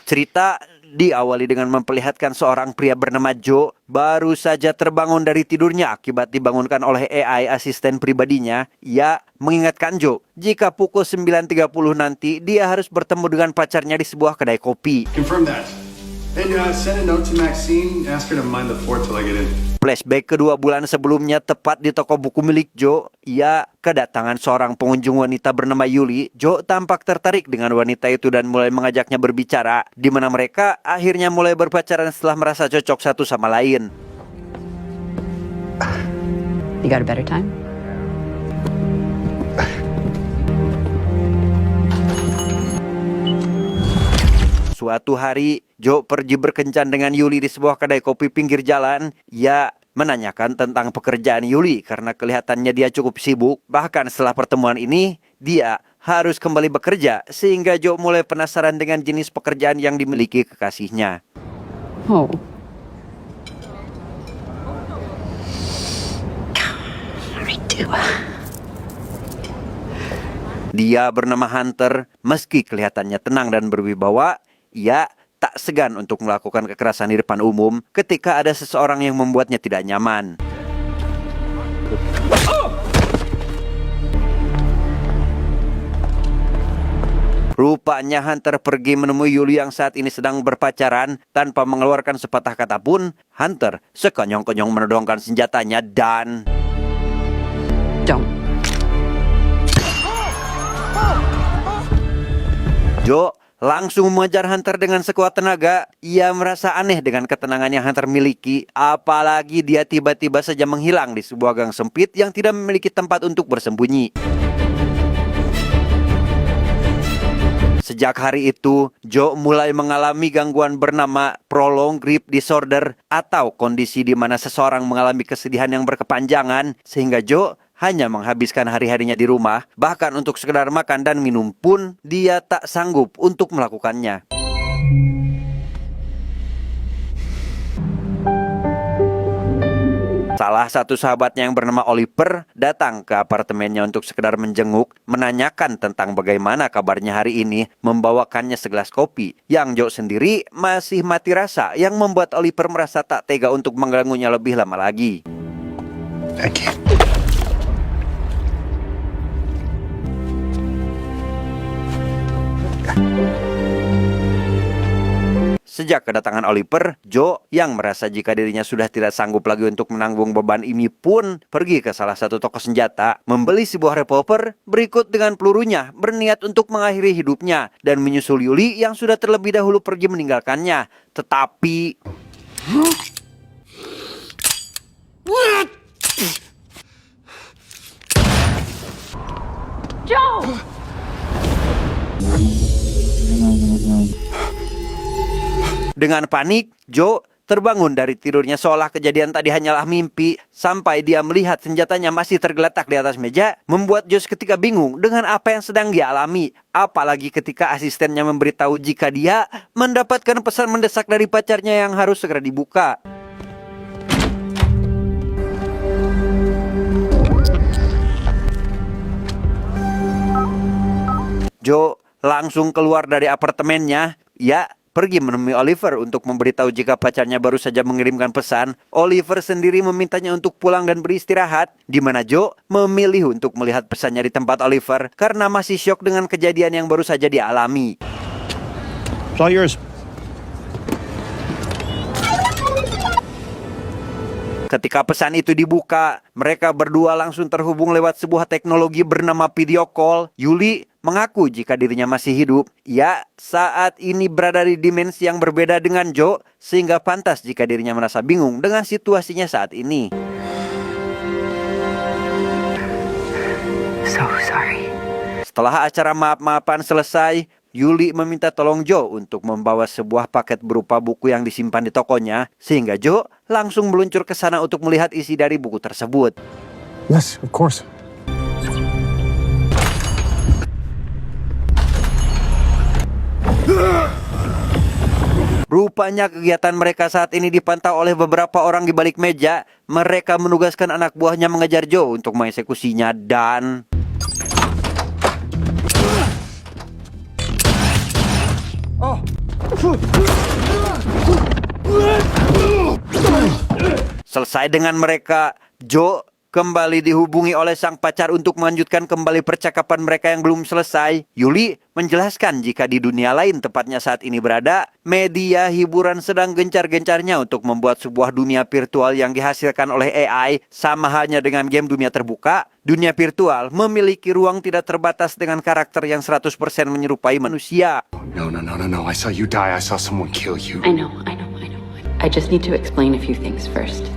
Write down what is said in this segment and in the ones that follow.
Cerita diawali dengan memperlihatkan seorang pria bernama Joe baru saja terbangun dari tidurnya akibat dibangunkan oleh AI asisten pribadinya. Ia mengingatkan Joe jika pukul 9.30 nanti dia harus bertemu dengan pacarnya di sebuah kedai kopi. Confirm that. And send a note to Maxine, ask her to mind the fort till I get in. Flashback kedua bulan sebelumnya, tepat di toko buku milik Joe, ia kedatangan seorang pengunjung wanita bernama Yuli. Joe tampak tertarik dengan wanita itu dan mulai mengajaknya berbicara, di mana mereka akhirnya mulai berpacaran setelah merasa cocok satu sama lain. You got a better time? Suatu hari, Joe pergi berkencan dengan Yuli di sebuah kedai kopi pinggir jalan. Ia menanyakan tentang pekerjaan Yuli karena kelihatannya dia cukup sibuk. Bahkan setelah pertemuan ini, dia harus kembali bekerja sehingga Joe mulai penasaran dengan jenis pekerjaan yang dimiliki kekasihnya. Oh. Dia bernama Hunter. Meski kelihatannya tenang dan berwibawa, ia tak segan untuk melakukan kekerasan di depan umum ketika ada seseorang yang membuatnya tidak nyaman. Rupanya Hunter pergi menemui Yuli yang saat ini sedang berpacaran. Tanpa mengeluarkan sepatah kata pun, Hunter sekonyong-konyong menodongkan senjatanya dan... Joe langsung mengejar Hunter dengan sekuat tenaga. Ia merasa aneh dengan ketenangan yang Hunter miliki. Apalagi dia tiba-tiba saja menghilang di sebuah gang sempit yang tidak memiliki tempat untuk bersembunyi. Sejak hari itu, Joe mulai mengalami gangguan bernama prolonged grief disorder, atau kondisi di mana seseorang mengalami kesedihan yang berkepanjangan, sehingga Joe hanya menghabiskan hari-harinya di rumah. Bahkan untuk sekedar makan dan minum pun dia tak sanggup untuk melakukannya. Salah satu sahabatnya yang bernama Oliver datang ke apartemennya untuk sekedar menjenguk, menanyakan tentang bagaimana kabarnya hari ini, membawakannya segelas kopi. Yang Joe sendiri masih mati rasa, yang membuat Oliver merasa tak tega untuk mengganggunya lebih lama lagi. Sejak kedatangan Oliver, Joe yang merasa jika dirinya sudah tidak sanggup lagi untuk menanggung beban ini pun pergi ke salah satu toko senjata, membeli sebuah revolver berikut dengan pelurunya, berniat untuk mengakhiri hidupnya dan menyusul Yuli yang sudah terlebih dahulu pergi meninggalkannya. Tetapi... Joe! Dengan panik, Joe terbangun dari tidurnya seolah kejadian tadi hanyalah mimpi, sampai dia melihat senjatanya masih tergeletak di atas meja, membuat Joe seketika bingung dengan apa yang sedang dia alami. Apalagi ketika asistennya memberitahu jika dia mendapatkan pesan mendesak dari pacarnya yang harus segera dibuka. Joe langsung keluar dari apartemennya. Ia pergi menemui Oliver untuk memberitahu jika pacarnya baru saja mengirimkan pesan. Oliver sendiri memintanya untuk pulang dan beristirahat, di mana Joe memilih untuk melihat pesannya di tempat Oliver karena masih syok dengan kejadian yang baru saja dialami. It's all yours. Ketika pesan itu dibuka, mereka berdua langsung terhubung lewat sebuah teknologi bernama video call. Yuli mengaku jika dirinya masih hidup. Ia saat ini berada di dimensi yang berbeda dengan Joe, sehingga pantas jika dirinya merasa bingung dengan situasinya saat ini. So sorry. Setelah acara maaf-maafan selesai, Yuli meminta tolong Joe untuk membawa sebuah paket berupa buku yang disimpan di tokonya, sehingga Joe langsung meluncur ke sana untuk melihat isi dari buku tersebut. Yes, of course. Rupanya kegiatan mereka saat ini dipantau oleh beberapa orang di balik meja. Mereka menugaskan anak buahnya mengejar Joe untuk mengeksekusinya dan... Selesai dengan mereka, Joe kembali dihubungi oleh sang pacar untuk melanjutkan kembali percakapan mereka yang belum selesai. Yuli menjelaskan jika di dunia lain, tepatnya saat ini berada, media hiburan sedang gencar-gencarnya untuk membuat sebuah dunia virtual yang dihasilkan oleh AI. Sama halnya dengan game dunia terbuka, dunia virtual memiliki ruang tidak terbatas dengan karakter yang 100% menyerupai manusia. No. I saw you die. I saw someone kill you. I know. I just need to explain a few things first.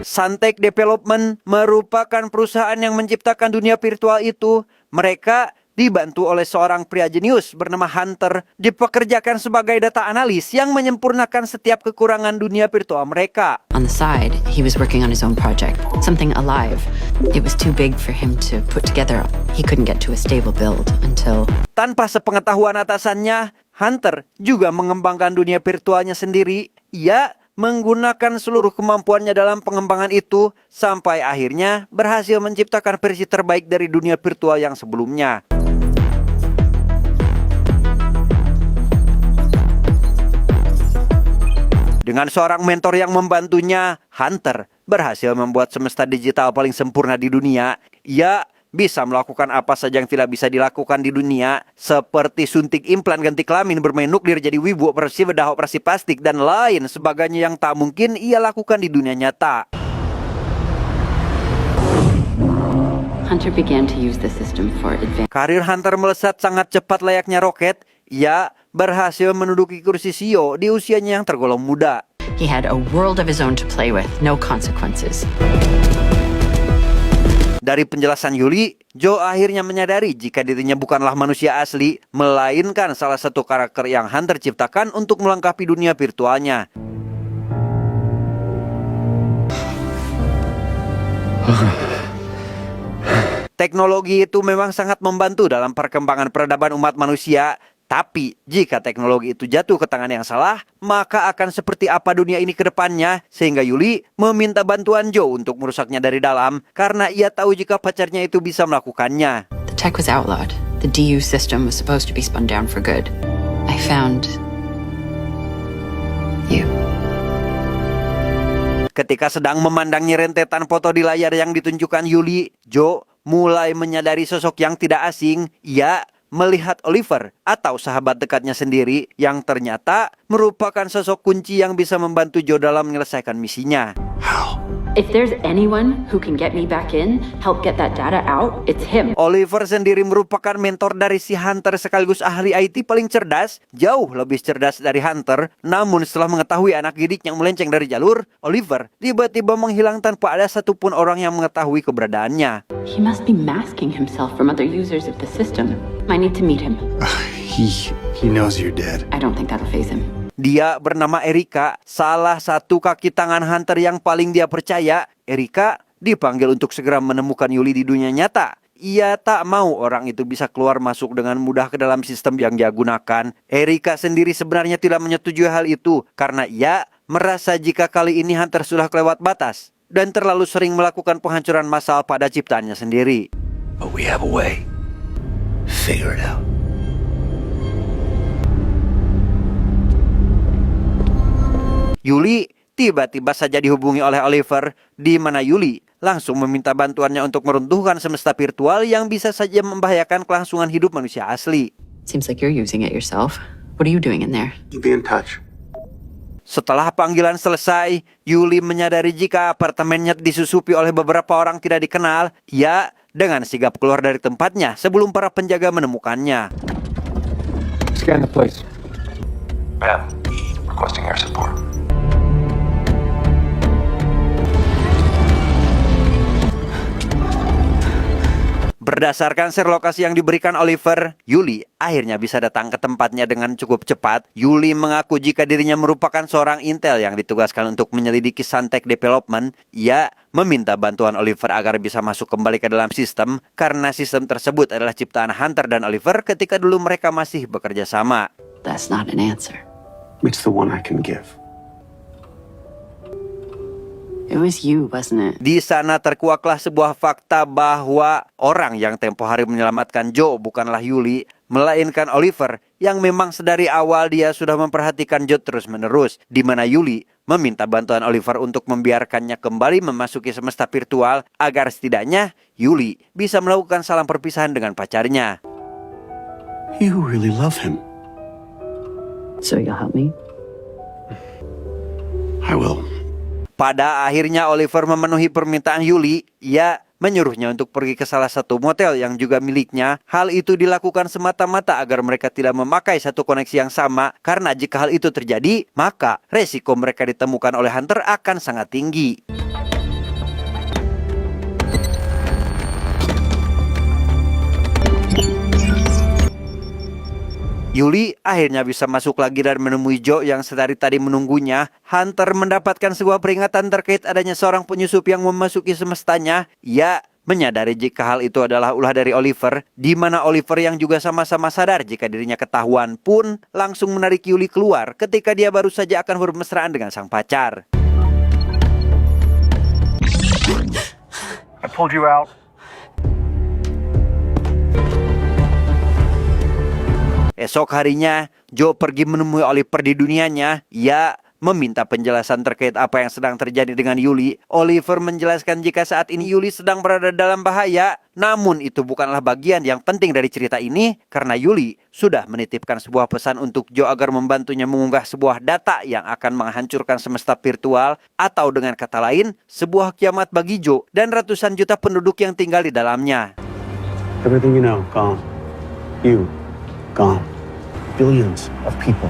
Santec Development merupakan perusahaan yang menciptakan dunia virtual itu. Mereka dibantu oleh seorang pria jenius bernama Hunter, dipekerjakan sebagai data analis yang menyempurnakan setiap kekurangan dunia virtual mereka. On the side, he was working on his own project, something alive. It was too big for him to put together. He couldn't get to a stable build until... Tanpa sepengetahuan atasannya, Hunter juga mengembangkan dunia virtualnya sendiri. Ia menggunakan seluruh kemampuannya dalam pengembangan itu sampai akhirnya berhasil menciptakan versi terbaik dari dunia virtual yang sebelumnya. Dengan seorang mentor yang membantunya, Hunter berhasil membuat semesta digital paling sempurna di dunia. Ia bisa melakukan apa saja yang tidak bisa dilakukan di dunia, seperti suntik implan ganti kelamin, bermain nuklir, jadi wibu, operasi bedah, operasi plastik, dan lain sebagainya yang tak mungkin ia lakukan di dunia nyata. Hunter began to use the system for advanced... Karir Hunter melesat sangat cepat layaknya roket. Ia berhasil menduduki kursi CEO di usianya yang tergolong muda. He had a world of his own to play with, no consequences. Dari penjelasan Yuli, Joe akhirnya menyadari jika dirinya bukanlah manusia asli, melainkan salah satu karakter yang Hunter ciptakan untuk melengkapi dunia virtualnya. Teknologi itu memang sangat membantu dalam perkembangan peradaban umat manusia. Tapi jika teknologi itu jatuh ke tangan yang salah, maka akan seperti apa dunia ini ke depannya? Sehingga Yuli meminta bantuan Joe untuk merusaknya dari dalam, karena ia tahu jika pacarnya itu bisa melakukannya. The tech was outlawed. The DU system was supposed to be spun down for good. I found... you. Ketika sedang memandangi rentetan foto di layar yang ditunjukkan Yuli, Joe mulai menyadari sosok yang tidak asing. Ia melihat Oliver atau sahabat dekatnya sendiri yang ternyata merupakan sosok kunci yang bisa membantu Joe dalam menyelesaikan misinya. How? If there's anyone who can get me back in, help get that data out, it's him. Oliver sendiri merupakan mentor dari si Hunter sekaligus ahli IT paling cerdas, jauh lebih cerdas dari Hunter. Namun setelah mengetahui anak didik yang melenceng dari jalur, Oliver tiba-tiba menghilang tanpa ada satupun orang yang mengetahui keberadaannya. He must be masking himself from other users of the system. I need to meet him. He knows you're dead. I don't think that'll faze him. Dia bernama Erika, salah satu kaki tangan Hunter yang paling dia percaya. Erika dipanggil untuk segera menemukan Yuli di dunia nyata. Ia tak mau orang itu bisa keluar masuk dengan mudah ke dalam sistem yang dia gunakan. Erika sendiri sebenarnya tidak menyetujui hal itu, karena ia merasa jika kali ini Hunter sudah kelewat batas dan terlalu sering melakukan penghancuran massal pada ciptaannya sendiri. But we have a way. Figure it out. Yuli tiba-tiba saja dihubungi oleh Oliver, di mana Yuli langsung meminta bantuannya untuk meruntuhkan semesta virtual yang bisa saja membahayakan kelangsungan hidup manusia asli. Seems like you're using it yourself. What are you doing in there? Be in touch. Setelah panggilan selesai, Yuli menyadari jika apartemennya disusupi oleh beberapa orang tidak dikenal. Ia dengan sigap keluar dari tempatnya sebelum para penjaga menemukannya. Scan the place. Bam. Requesting air support. Berdasarkan share lokasi yang diberikan Oliver, Yuli akhirnya bisa datang ke tempatnya dengan cukup cepat. Yuli mengaku jika dirinya merupakan seorang intel yang ditugaskan untuk menyelidiki Santec Development. Ia meminta bantuan Oliver agar bisa masuk kembali ke dalam sistem, karena sistem tersebut adalah ciptaan Hunter dan Oliver ketika dulu mereka masih bekerja sama. That's not an answer. It's the one I can give. It was you, wasn't it? Di sana terkuaklah sebuah fakta bahwa orang yang tempo hari menyelamatkan Joe bukanlah Yuli, melainkan Oliver yang memang sedari awal dia sudah memperhatikan Joe terus-menerus, di mana Yuli meminta bantuan Oliver untuk membiarkannya kembali memasuki semesta virtual agar setidaknya Yuli bisa melakukan salam perpisahan dengan pacarnya. You really love him. So you'll help me? I will. Pada akhirnya Oliver memenuhi permintaan Yuli. Ia menyuruhnya untuk pergi ke salah satu motel yang juga miliknya. Hal itu dilakukan semata-mata agar mereka tidak memakai satu koneksi yang sama, karena jika hal itu terjadi, maka resiko mereka ditemukan oleh Hunter akan sangat tinggi. Yuli akhirnya bisa masuk lagi dan menemui Joe yang sedari tadi menunggunya. Hunter mendapatkan sebuah peringatan terkait adanya seorang penyusup yang memasuki semestanya. Ia menyadari jika hal itu adalah ulah dari Oliver, di mana Oliver yang juga sama-sama sadar jika dirinya ketahuan pun langsung menarik Yuli keluar ketika dia baru saja akan bermesraan dengan sang pacar. I pulled you out. Esok harinya, Joe pergi menemui Oliver di dunianya. Ia meminta penjelasan terkait apa yang sedang terjadi dengan Yuli. Oliver menjelaskan jika saat ini Yuli sedang berada dalam bahaya. Namun itu bukanlah bagian yang penting dari cerita ini, karena Yuli sudah menitipkan sebuah pesan untuk Joe agar membantunya mengunggah sebuah data yang akan menghancurkan semesta virtual, atau dengan kata lain, sebuah kiamat bagi Joe dan ratusan juta penduduk yang tinggal di dalamnya. Everything you know, gone. You, gone. Billions of people.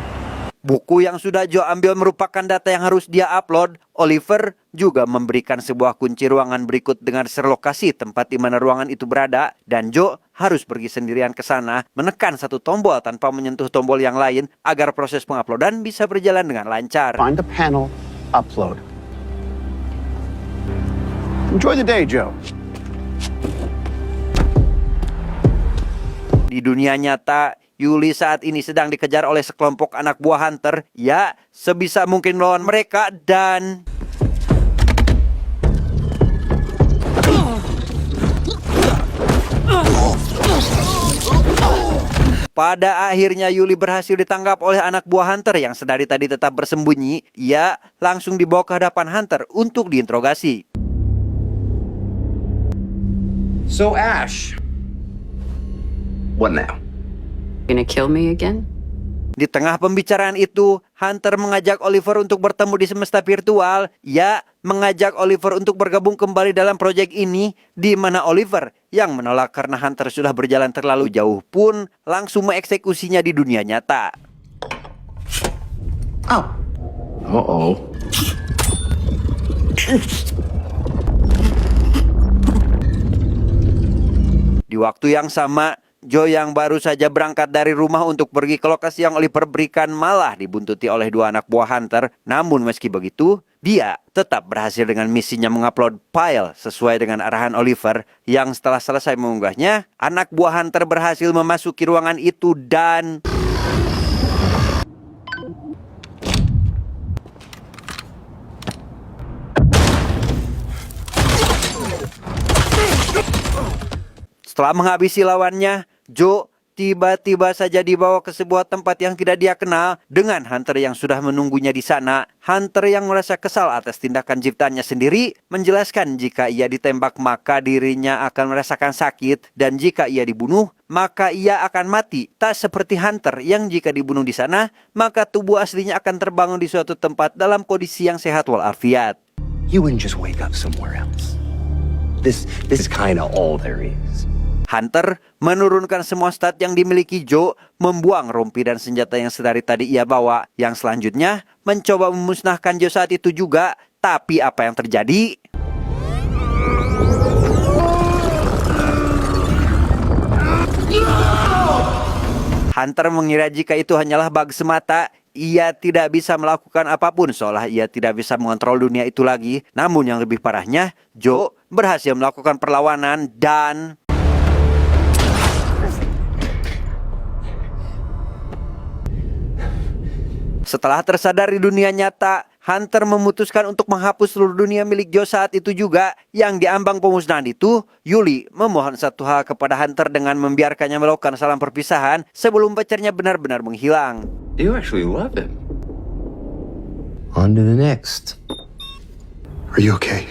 Buku yang sudah Joe ambil merupakan data yang harus dia upload. Oliver juga memberikan sebuah kunci ruangan berikut dengan serlokasi tempat di mana ruangan itu berada. Dan Joe harus pergi sendirian ke sana, menekan satu tombol tanpa menyentuh tombol yang lain agar proses penguploadan bisa berjalan dengan lancar. Find the panel, upload. Enjoy the day, Joe. Di dunia nyata, Yuli saat ini sedang dikejar oleh sekelompok anak buah Hunter. Ya, sebisa mungkin melawan mereka dan... Pada akhirnya Yuli berhasil ditangkap oleh anak buah Hunter yang sedari tadi tetap bersembunyi. Ia langsung dibawa ke hadapan Hunter untuk diinterogasi. So Ash, what now? Gonna kill me again? Di tengah pembicaraan itu, Hunter mengajak Oliver untuk bertemu di semesta virtual. Ia mengajak Oliver untuk bergabung kembali dalam proyek ini, di mana Oliver yang menolak karena Hunter sudah berjalan terlalu jauh pun langsung mengeksekusinya di dunia nyata. Oh. Uh-oh. Di waktu yang sama, Joe yang baru saja berangkat dari rumah untuk pergi ke lokasi yang Oliver berikan malah dibuntuti oleh dua anak buah Hunter. Namun meski begitu, dia tetap berhasil dengan misinya mengupload file sesuai dengan arahan Oliver, yang setelah selesai mengunggahnya, anak buah Hunter berhasil memasuki ruangan itu dan... Setelah menghabisi lawannya, Joe tiba-tiba saja dibawa ke sebuah tempat yang tidak dia kenal dengan Hunter yang sudah menunggunya di sana. Hunter yang merasa kesal atas tindakan ciptaannya sendiri menjelaskan jika ia ditembak maka dirinya akan merasakan sakit, dan jika ia dibunuh maka ia akan mati. Tak seperti Hunter yang jika dibunuh di sana maka tubuh aslinya akan terbangun di suatu tempat dalam kondisi yang sehat walafiat. You wouldn't just wake up somewhere else. This is kinda all there is. Hunter menurunkan semua stat yang dimiliki Joe, membuang rompi dan senjata yang sedari tadi ia bawa. Yang selanjutnya mencoba memusnahkan Joe saat itu juga. Tapi apa yang terjadi? Hunter mengira jika itu hanyalah bug semata. Ia tidak bisa melakukan apapun seolah ia tidak bisa mengontrol dunia itu lagi. Namun yang lebih parahnya, Joe berhasil melakukan perlawanan dan... Setelah tersadar di dunia nyata, Hunter memutuskan untuk menghapus seluruh dunia milik Joe saat itu juga. Yang diambang pemusnahan itu, Yuli memohon satu hal kepada Hunter dengan membiarkannya melakukan salam perpisahan sebelum pacarnya benar-benar menghilang. You actually love him. On to the next. Are you okay?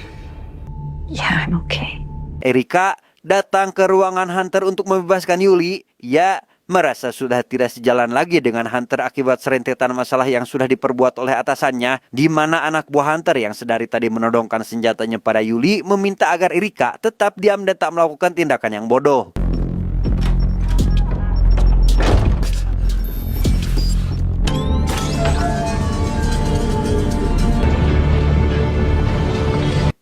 Yeah, I'm okay. Erika datang ke ruangan Hunter untuk membebaskan Yuli. Ia merasa sudah tidak sejalan lagi dengan Hunter akibat serentetan masalah yang sudah diperbuat oleh atasannya, di mana anak buah Hunter yang sedari tadi menodongkan senjatanya pada Yuli meminta agar Erika tetap diam dan tak melakukan tindakan yang bodoh.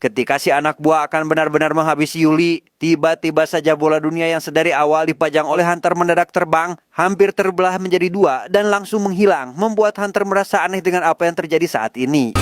Ketika si anak buah akan benar-benar menghabisi Yuli, tiba-tiba saja bola dunia yang sedari awal dipajang oleh Hunter mendadak terbang, hampir terbelah menjadi dua dan langsung menghilang, membuat Hunter merasa aneh dengan apa yang terjadi saat ini.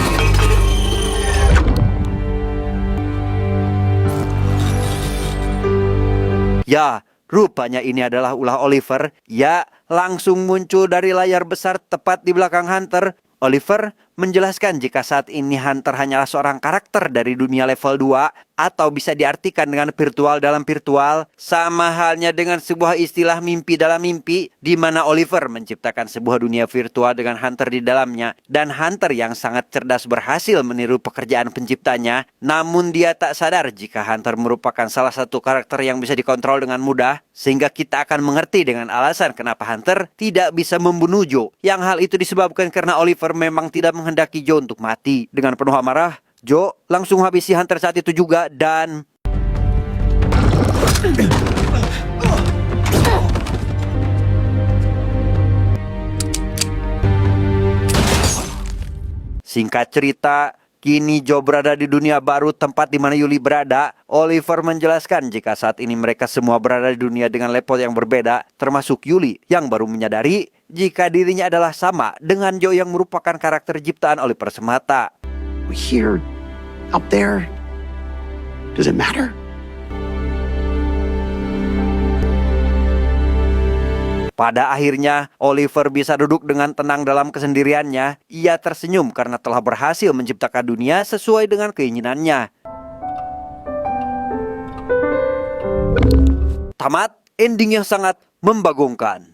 Ya, rupanya ini adalah ulah Oliver. Ya, langsung muncul dari layar besar tepat di belakang Hunter. Oliver menjelaskan jika saat ini Hunter hanyalah seorang karakter dari dunia level 2 atau bisa diartikan dengan virtual dalam virtual, sama halnya dengan sebuah istilah mimpi dalam mimpi, di mana Oliver menciptakan sebuah dunia virtual dengan Hunter di dalamnya, dan Hunter yang sangat cerdas berhasil meniru pekerjaan penciptanya. Namun dia tak sadar jika Hunter merupakan salah satu karakter yang bisa dikontrol dengan mudah, sehingga kita akan mengerti dengan alasan kenapa Hunter tidak bisa membunuh Joe, yang hal itu disebabkan karena Oliver memang tidak menghendaki Joe untuk mati. Dengan penuh amarah, Joe langsung habisi Hunter saat itu juga dan... Singkat cerita, kini Joe berada di dunia baru tempat di mana Yuli berada. Oliver menjelaskan jika saat ini mereka semua berada di dunia dengan level yang berbeda, termasuk Yuli yang baru menyadari jika dirinya adalah sama dengan Joe yang merupakan karakter ciptaan Oliver semata. Here, up there. Does it matter? Pada akhirnya, Oliver bisa duduk dengan tenang dalam kesendiriannya. Ia tersenyum karena telah berhasil menciptakan dunia sesuai dengan keinginannya. Tamat ending yang sangat membagongkan.